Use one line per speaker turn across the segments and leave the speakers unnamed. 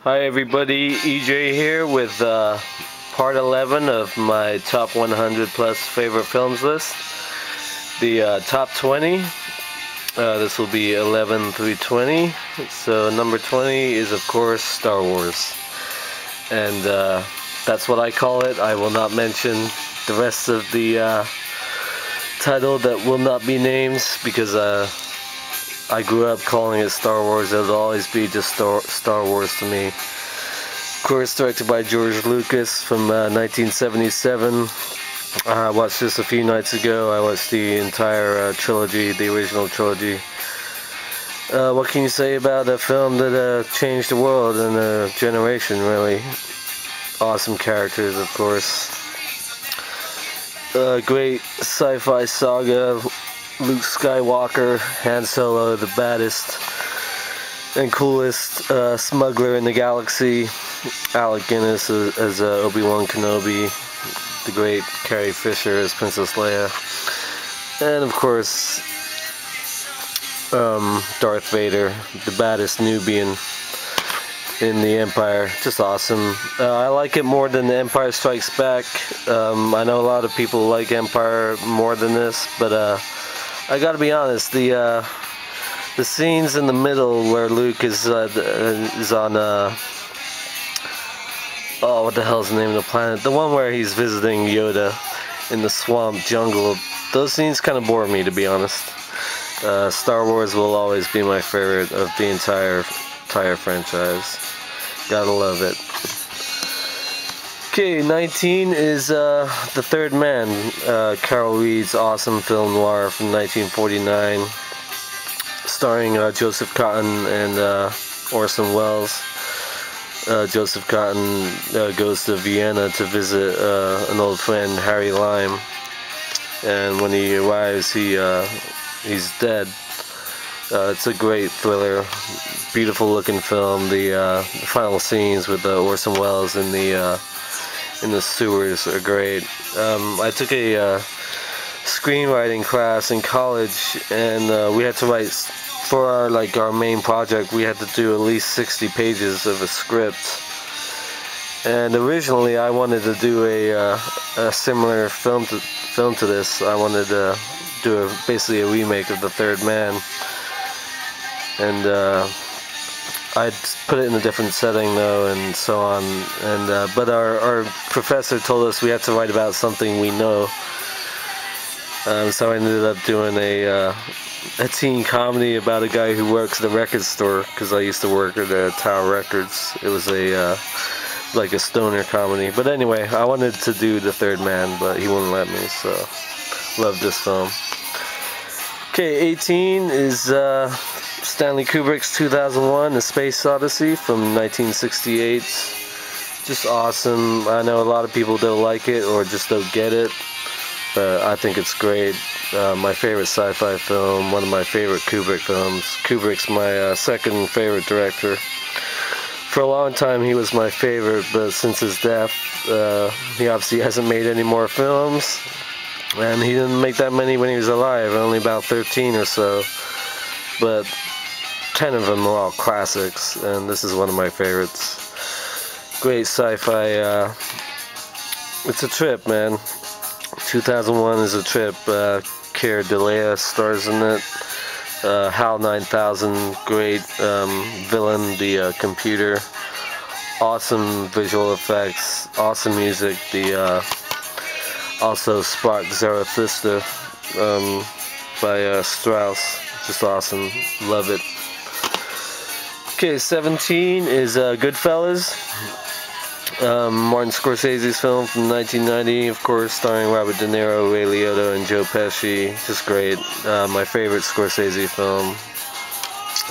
Hi everybody, EJ here with part 11 of my top 100 plus favorite films list. The top 20, this will be 11 through 20. So number 20 is of course Star Wars. And that's what I call it. I will not mention the rest of the title that will not be names because I grew up calling it Star Wars. It'll always be just Star Wars to me. Of course, directed by George Lucas from 1977. I watched this a few nights ago. I watched the entire trilogy, the original trilogy. What can you say about a film that changed the world and a generation, really? Awesome characters, of course. Great sci-fi saga. Luke Skywalker, Han Solo, the baddest and coolest smuggler in the galaxy. Alec Guinness as Obi-Wan Kenobi. The great Carrie Fisher as Princess Leia. And of course, Darth Vader, the baddest Nubian in the Empire. Just awesome. I like it more than The Empire Strikes Back. I know a lot of people like Empire more than this, but I gotta be honest, the scenes in the middle where Luke is on oh, what the hell's the name of the planet? The one where he's visiting Yoda in the swamp jungle. Those scenes kind of bore me, to be honest. Star Wars will always be my favorite of the entire franchise. Gotta love it. Okay, 19 is The Third Man, Carol Reed's awesome film noir from 1949, starring Joseph Cotton and Orson Welles. Joseph Cotton goes to Vienna to visit an old friend, Harry Lime, and when he arrives, he's dead. It's a great thriller, beautiful looking film. The final scenes with Orson Welles in the sewers are great. I took a screenwriting class in college, and we had to write for our main project. We had to do at least 60 pages of a script. And originally, I wanted to do a similar film to this. I wanted to do basically a remake of The Third Man, and I'd put it in a different setting though, and so on. And but our professor told us we had to write about something we know. So I ended up doing a teen comedy about a guy who works at a record store, because I used to work at Tower Records. It was like a stoner comedy. But anyway, I wanted to do The Third Man, but he wouldn't let me. So love this film. Okay, 18 is Stanley Kubrick's 2001, A Space Odyssey from 1968. Just awesome. I know a lot of people don't like it or just don't get it, but I think it's great. My favorite sci-fi film, one of my favorite Kubrick films. Kubrick's my second favorite director. For a long time he was my favorite, but since his death, he obviously hasn't made any more films. And he didn't make that many when he was alive, only about 13 or so. But 10 of them are all classics, and this is one of my favorites. Great sci-fi, it's a trip, man. 2001 is a trip. Cara Delea stars in it. HAL 9000, great villain, the computer. Awesome visual effects, awesome music. Also Spark Zarathustra by Strauss. Just awesome. Love it. Okay, 17 is Goodfellas. Martin Scorsese's film from 1990, of course, starring Robert De Niro, Ray Liotta, and Joe Pesci. Just great. My favorite Scorsese film.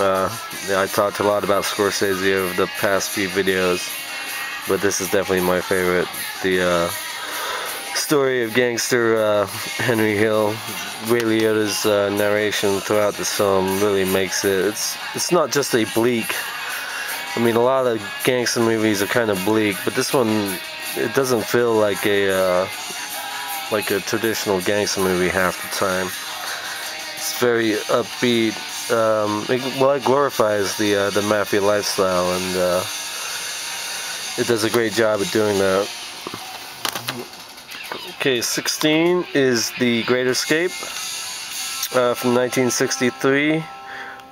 I talked a lot about Scorsese over the past few videos, but this is definitely my favorite. The story of gangster Henry Hill. Ray Liotta's narration throughout this film really makes it. It's not just a bleak. I mean, a lot of gangster movies are kind of bleak, but this one, it doesn't feel like a traditional gangster movie half the time. It's very upbeat. It glorifies the mafia lifestyle, and it does a great job at doing that. Okay, 16 is The Great Escape from 1963.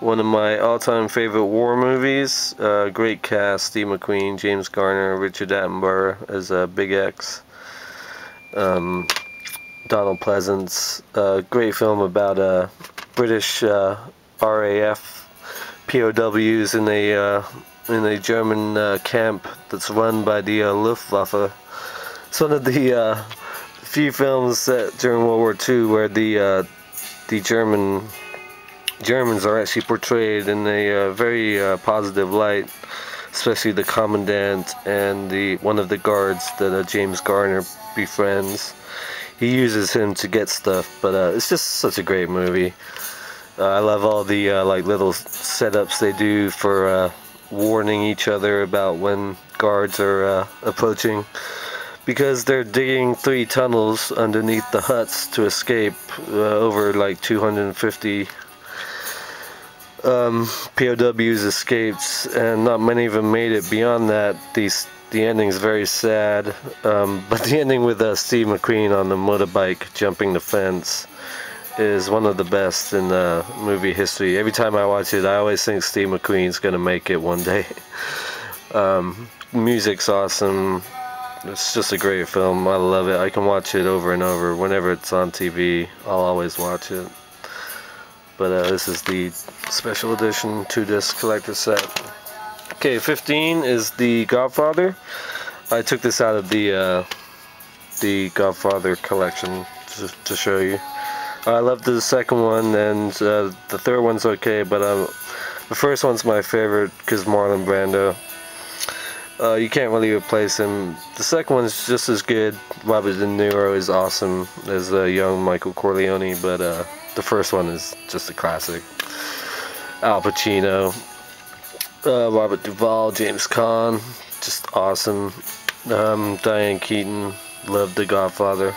One of my all-time favorite war movies. Great cast: Steve McQueen, James Garner, Richard Attenborough as Big X, Donald Pleasance. Great film about British RAF POWs in a German camp that's run by the Luftwaffe. It's one of the few films set during World War II where the Germans are actually portrayed in a very positive light, especially the commandant and one of the guards that James Garner befriends. He uses him to get stuff, but it's just such a great movie. I love all the like little setups they do for warning each other about when guards are approaching, because they're digging 3 tunnels underneath the huts to escape over like 250 POWs escaped, and not many of them made it beyond that. The ending's very sad, but the ending with Steve McQueen on the motorbike jumping the fence is one of the best in movie history. Every time I watch it, I always think Steve McQueen's gonna make it one day. Music's awesome. It's just a great film. I love it. I can watch it over and over. Whenever it's on TV, I'll always watch it. But this is the special edition 2-disc collector set. Okay, 15 is The Godfather. I took this out of the Godfather collection to show you. I love the second one, and the third one's okay, but the first one's my favorite because Marlon Brando. You can't really replace him. The second one's just as good. Robert De Niro is awesome as young Michael Corleone, but the first one is just a classic. Al Pacino, Robert Duvall, James Caan, just awesome. Diane Keaton, loved The Godfather.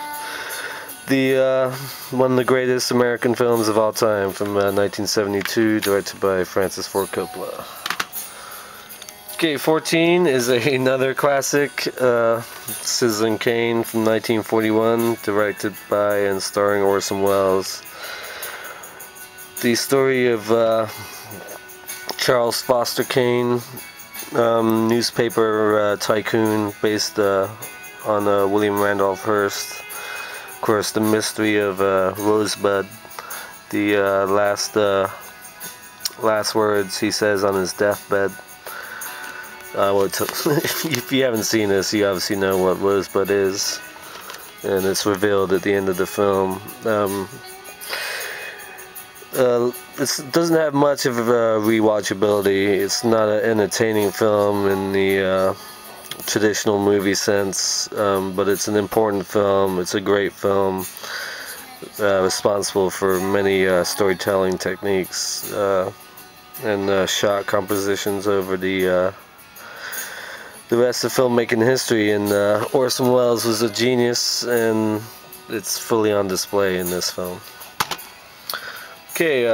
One of the greatest American films of all time, from 1972, directed by Francis Ford Coppola. Okay, 14 is another classic, Citizen Kane from 1941, directed by and starring Orson Welles. The story of Charles Foster Kane, newspaper tycoon based on William Randolph Hearst. Of course, the mystery of Rosebud, the last words he says on his deathbed. If you haven't seen this, you obviously know what Rosebud is, and it's revealed at the end of the film. It doesn't have much of rewatchability. It's not an entertaining film in the traditional movie sense, but it's an important film. It's a great film, responsible for many storytelling techniques and shot compositions over the rest of filmmaking history. And Orson Welles was a genius, and it's fully on display in this film. Okay,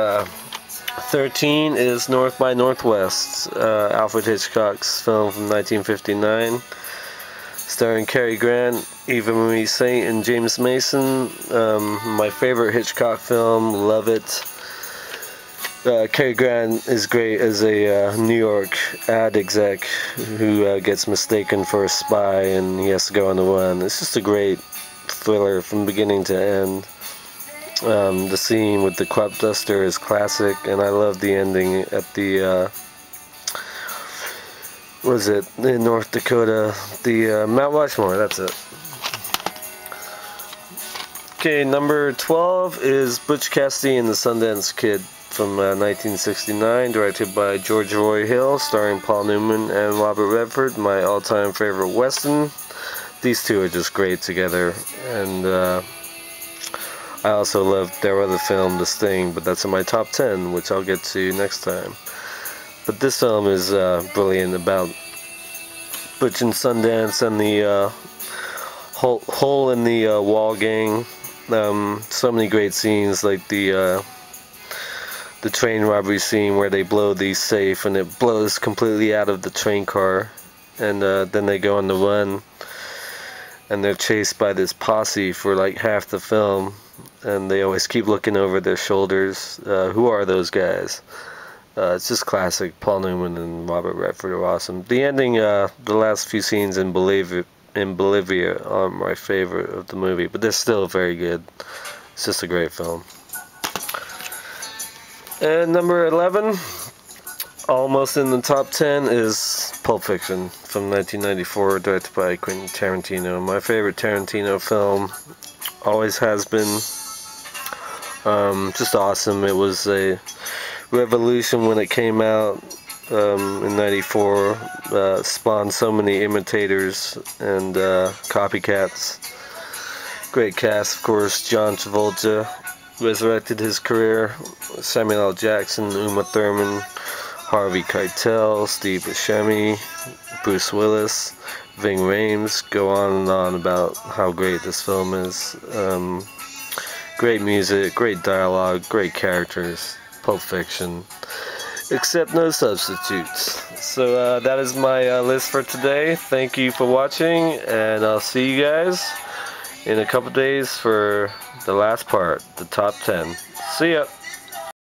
13 is North by Northwest, Alfred Hitchcock's film from 1959, starring Cary Grant, Eva Marie Saint, and James Mason. My favorite Hitchcock film, love it. Cary Grant is great as a New York ad exec who gets mistaken for a spy and he has to go on the run. It's just a great thriller from beginning to end. The scene with the crop duster is classic, and I love the ending at the what is it, in North Dakota, the Mount Rushmore, that's it. Okay, number 12 is Butch Cassidy and the Sundance Kid from 1969, directed by George Roy Hill, starring Paul Newman and Robert Redford, my all-time favorite Western. These two are just great together, and I also love their other film, The Sting, but that's in my top 10, which I'll get to next time. But this film is brilliant, about Butch and Sundance and the hole in the wall gang. So many great scenes, like the train robbery scene where they blow the safe and it blows completely out of the train car. and then they go on the run, and they're chased by this posse for like half the film, and they always keep looking over their shoulders. Who are those guys? It's just classic. Paul Newman and Robert Redford are awesome. The ending, the last few scenes in Bolivia are my favorite of the movie, but they're still very good. It's just a great film. And number 11, almost in the top 10, is Pulp Fiction from 1994, directed by Quentin Tarantino. My favorite Tarantino film, always has been. Just awesome. It was a revolution when it came out in 94. Spawned so many imitators and copycats. Great cast, of course. John Travolta resurrected his career. Samuel L. Jackson, Uma Thurman, Harvey Keitel, Steve Buscemi, Bruce Willis, Ving Rhames. Go on and on about how great this film is. Great music, great dialogue, great characters. Pulp Fiction, except no substitutes. So that is my list for today. Thank you for watching, and I'll see you guys in a couple days for the last part, the top 10. See ya!